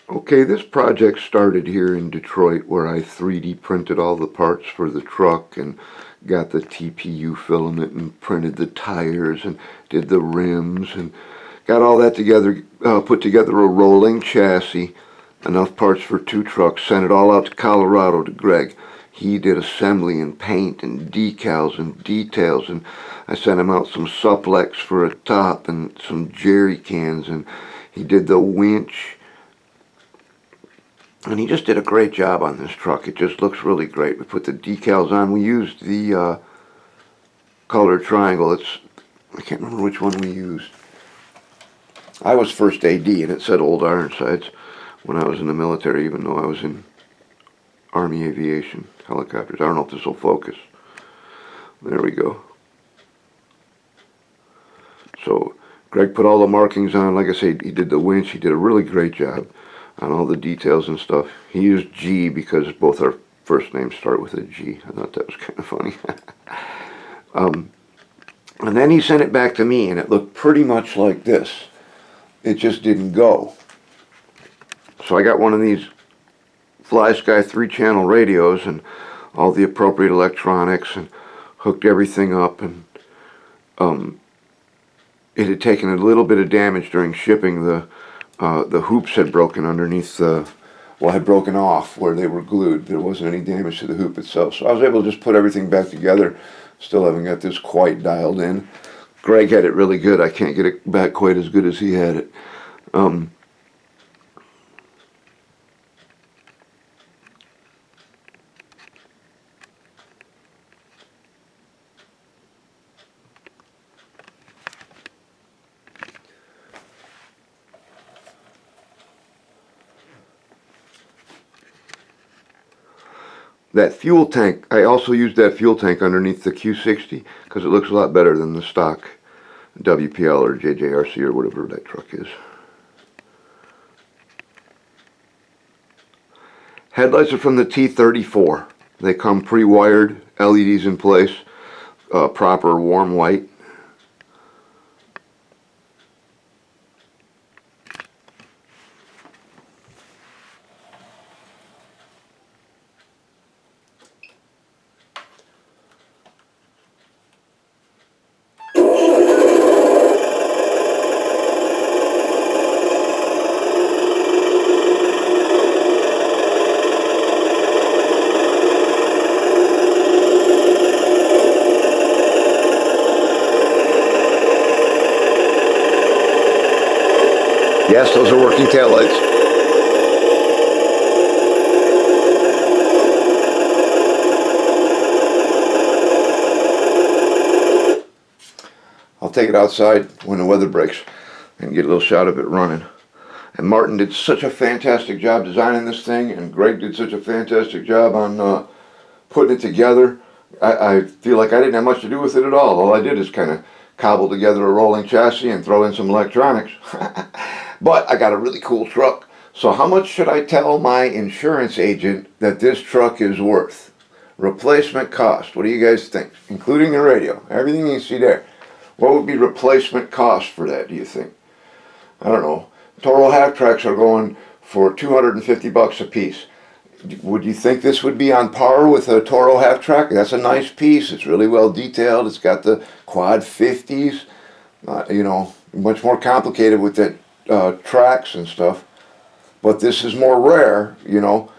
Okay, this project started here in Detroit where I 3D printed all the parts for the truck and got the TPU filament and printed the tires and did the rims and got all that together, put together a rolling chassis, enough parts for 2 trucks, sent it all out to Colorado to Greg. He did assembly and paint and decals and details, and I sent him out some Supplex for a top and some jerry cans, and he did the winch. And he just did a great job on this truck. It just looks really great. We put the decals on. We used the color triangle. I can't remember which one we used. I was first AD, and it said Old Ironsides when I was in the military, even though I was in Army Aviation helicopters. I don't know if this will focus. There we go. So Greg put all the markings on. Like I say, he did the winch. He did a really great job on all the details and stuff. He used G because both our first names start with a G. I thought that was kind of funny. And then he sent it back to me, and it looked pretty much like this. It just didn't go. So I got one of these FlySky 3-channel radios and all the appropriate electronics and hooked everything up, and it had taken a little bit of damage during shipping. The hoops had broken underneath had broken off where they were glued. There wasn't any damage to the hoop itself. So I was able to just put everything back together. Still haven't got this quite dialed in. Greg had it really good. I can't get it back quite as good as he had it. That fuel tank, I also used that fuel tank underneath the Q60 because it looks a lot better than the stock WPL or JJRC or whatever that truck is. Headlights are from the T34. They come pre-wired, LEDs in place, proper warm white. Yes, those are working taillights. I'll take it outside when the weather breaks and get a little shot of it running. And Martin did such a fantastic job designing this thing, and Greg did such a fantastic job on putting it together. I feel like I didn't have much to do with it at all. All I did is kind of cobble together a rolling chassis and throw in some electronics. But I got a really cool truck. So how much should I tell my insurance agent that this truck is worth? Replacement cost. What do you guys think? Including the radio. Everything you see there. What would be replacement cost for that, do you think? I don't know. Toro half tracks are going for $250 a piece. Would you think this would be on par with a Toro half track? That's a nice piece. It's really well detailed. It's got the quad 50s. You know, much more complicated with the tracks and stuff. But this is more rare, you know.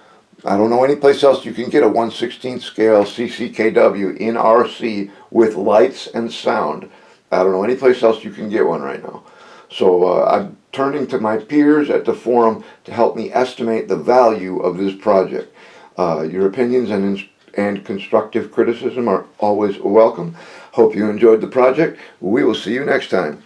I don't know any place else you can get a 1/16 scale CCKW in RC with lights and sound. I don't know any place else you can get one right now. So I'm turning to my peers at the forum to help me estimate the value of this project. Your opinions and constructive criticism are always welcome. Hope you enjoyed the project. We will see you next time.